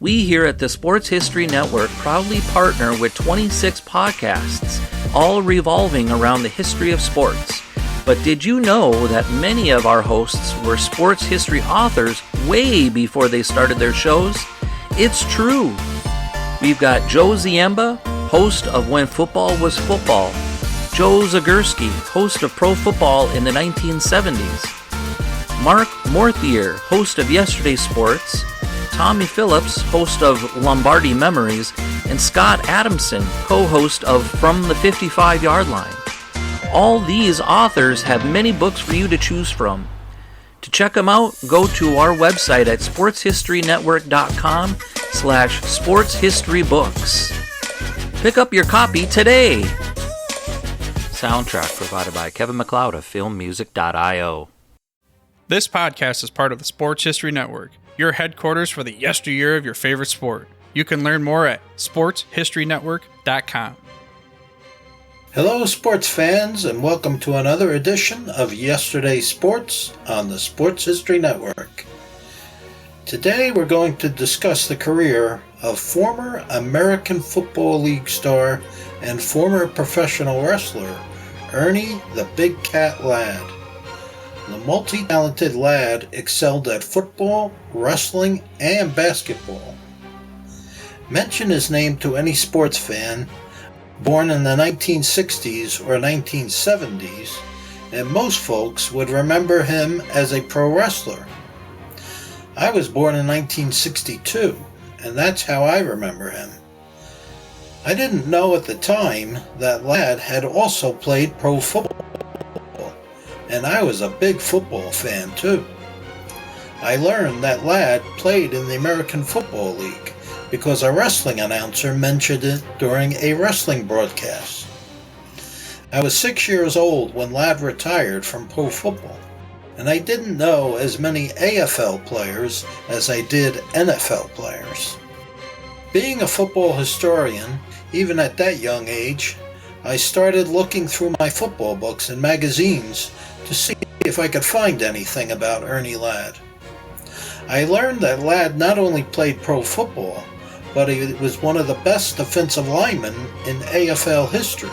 We here at the Sports History Network proudly partner with 26 podcasts, all revolving around the history of sports. But did you know that many of our hosts were sports history authors way before they started their shows? It's true. We've got Joe Ziemba, host of When Football Was Football, Joe Zagurski, host of Pro Football in the 1970s, Mark Morthier, host of Yesterday's Sports, Tommy Phillips, host of Lombardi Memories, and Scott Adamson, co-host of From the 55-Yard Line. All these authors have many books for you to choose from. To check them out, go to our website at sportshistorynetwork.com/sportshistorybooks. Pick up your copy today. Soundtrack provided by Kevin MacLeod of filmmusic.io. This podcast is part of the Sports History Network, your headquarters for the yesteryear of your favorite sport. You can learn more at sportshistorynetwork.com. Hello, sports fans, and welcome to another edition of Yesterday's Sports on the Sports History Network. Today we're going to discuss the career of former American Football League star and former professional wrestler, Ernie the Big Cat Ladd. The multi-talented Ladd excelled at football, wrestling, and basketball. Mention his name to any sports fan born in the 1960s or 1970s, and most folks would remember him as a pro wrestler. I was born in 1962, and that's how I remember him. I didn't know at the time that Ladd had also played pro football, and I was a big football fan too. I learned that Ladd played in the American Football League because a wrestling announcer mentioned it during a wrestling broadcast. I was 6 years old when Ladd retired from pro football, and I didn't know as many AFL players as I did NFL players. Being a football historian, even at that young age, I started looking through my football books and magazines to see if I could find anything about Ernie Ladd. I learned that Ladd not only played pro football, but he was one of the best defensive linemen in AFL history.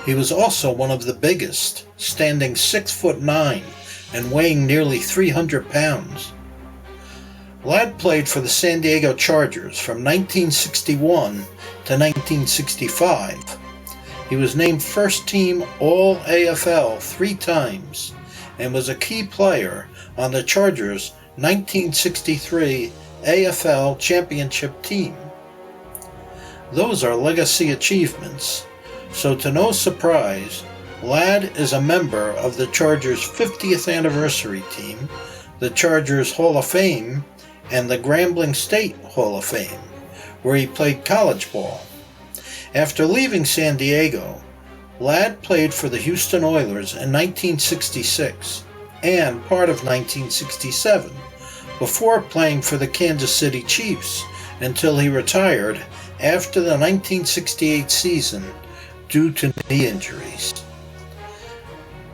He was also one of the biggest, standing 6'9" and weighing nearly 300 pounds. Ladd played for the San Diego Chargers from 1961 to 1965. He was named first team All-AFL 3 times and was a key player on the Chargers' 1963 AFL championship team. Those are legacy achievements, so to no surprise, Ladd is a member of the Chargers' 50th anniversary team, the Chargers Hall of Fame, and the Grambling State Hall of Fame, where he played college ball. After leaving San Diego, Ladd played for the Houston Oilers in 1966 and part of 1967, before playing for the Kansas City Chiefs until he retired after the 1968 season due to knee injuries.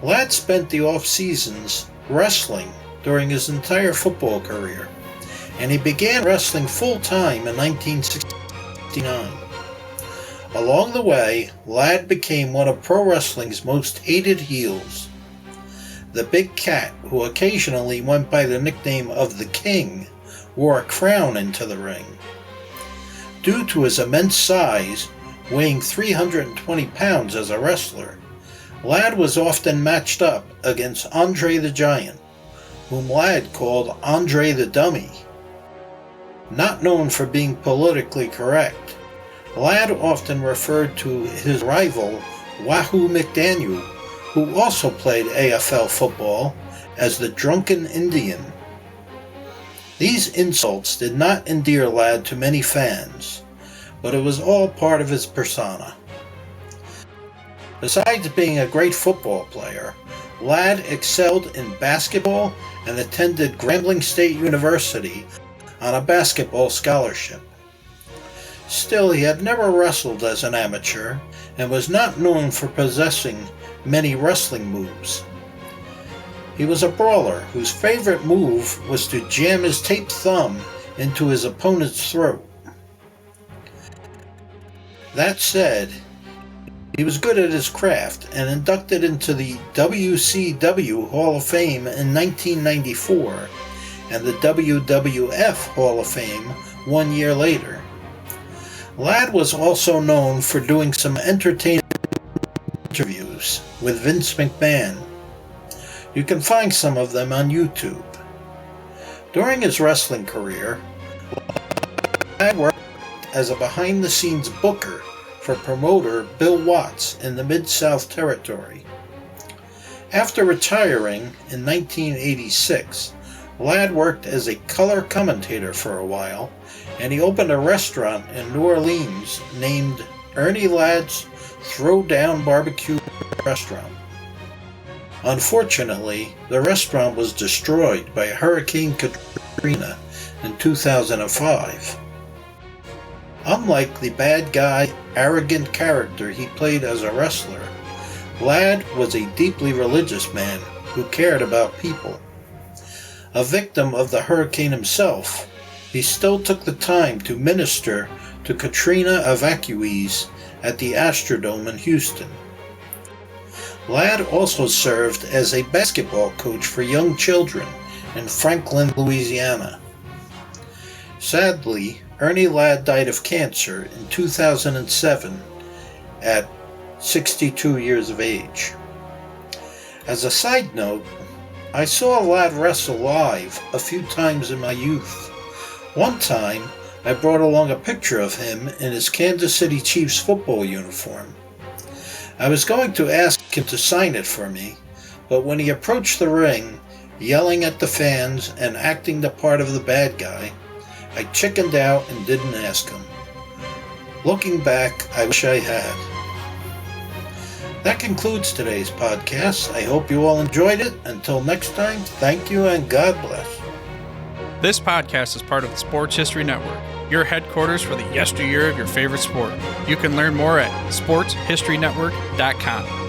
Ladd spent the off-seasons wrestling during his entire football career, and he began wrestling full-time in 1969. Along the way, Ladd became one of pro wrestling's most hated heels. The Big Cat, who occasionally went by the nickname of the King, wore a crown into the ring. Due to his immense size, weighing 320 pounds as a wrestler, Ladd was often matched up against Andre the Giant, whom Ladd called Andre the Dummy. Not known for being politically correct, Ladd often referred to his rival, Wahoo McDaniel, who also played AFL football, as the Drunken Indian. These insults did not endear Ladd to many fans, but it was all part of his persona. Besides being a great football player, Ladd excelled in basketball and attended Grambling State University on a basketball scholarship. Still, he had never wrestled as an amateur and was not known for possessing many wrestling moves. He was a brawler whose favorite move was to jam his taped thumb into his opponent's throat. That said, he was good at his craft and inducted into the WCW Hall of Fame in 1994 and the WWF Hall of Fame 1 year later. Ladd was also known for doing some entertaining interviews with Vince McMahon. You can find some of them on YouTube. During his wrestling career, Ladd worked as a behind-the-scenes booker for promoter Bill Watts in the Mid-South Territory. After retiring in 1986, Ladd worked as a color commentator for a while, and he opened a restaurant in New Orleans named Ernie Ladd's Throwdown Barbecue Restaurant. Unfortunately, the restaurant was destroyed by Hurricane Katrina in 2005. Unlike the bad guy, arrogant character he played as a wrestler, Ladd was a deeply religious man who cared about people. A victim of the hurricane himself, he still took the time to minister to Katrina evacuees at the Astrodome in Houston. Ladd also served as a basketball coach for young children in Franklin, Louisiana. Sadly, Ernie Ladd died of cancer in 2007 at 62 years of age. As a side note, I saw Ladd wrestle live a few times in my youth. One time, I brought along a picture of him in his Kansas City Chiefs football uniform. I was going to ask him to sign it for me, but when he approached the ring, yelling at the fans and acting the part of the bad guy, I chickened out and didn't ask him. Looking back, I wish I had. That concludes today's podcast. I hope you all enjoyed it. Until next time, thank you and God bless. This podcast is part of the Sports History Network, your headquarters for the yesteryear of your favorite sport. You can learn more at sportshistorynetwork.com.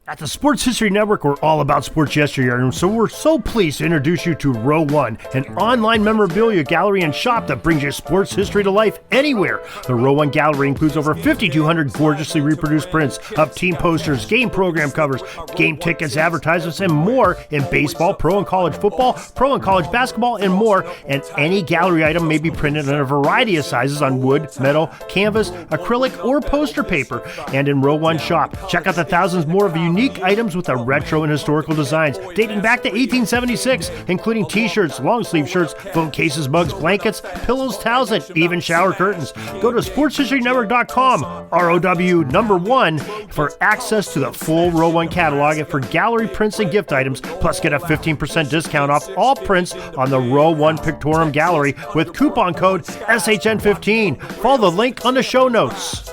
At the Sports History Network, we're all about sports yesteryear, and so we're so pleased to introduce you to Row One, an online memorabilia gallery and shop that brings your sports history to life anywhere. The Row One gallery includes over 5,200 gorgeously reproduced prints of team posters, game program covers, game tickets, advertisements, and more in baseball, pro and college football, pro and college basketball, and more. And any gallery item may be printed in a variety of sizes on wood, metal, canvas, acrylic, or poster paper. And in Row One shop, check out the thousands more of unique items with the retro and historical designs dating back to 1876, including t-shirts, long sleeve shirts, phone cases, mugs, blankets, pillows, towels, and even shower curtains. Go to sportshistorynetwork.com, ROW1, for access to the full Row One catalog and for gallery prints and gift items, plus get a 15% discount off all prints on the Row One Pictorum Gallery with coupon code SHN15. Follow the link on the show notes.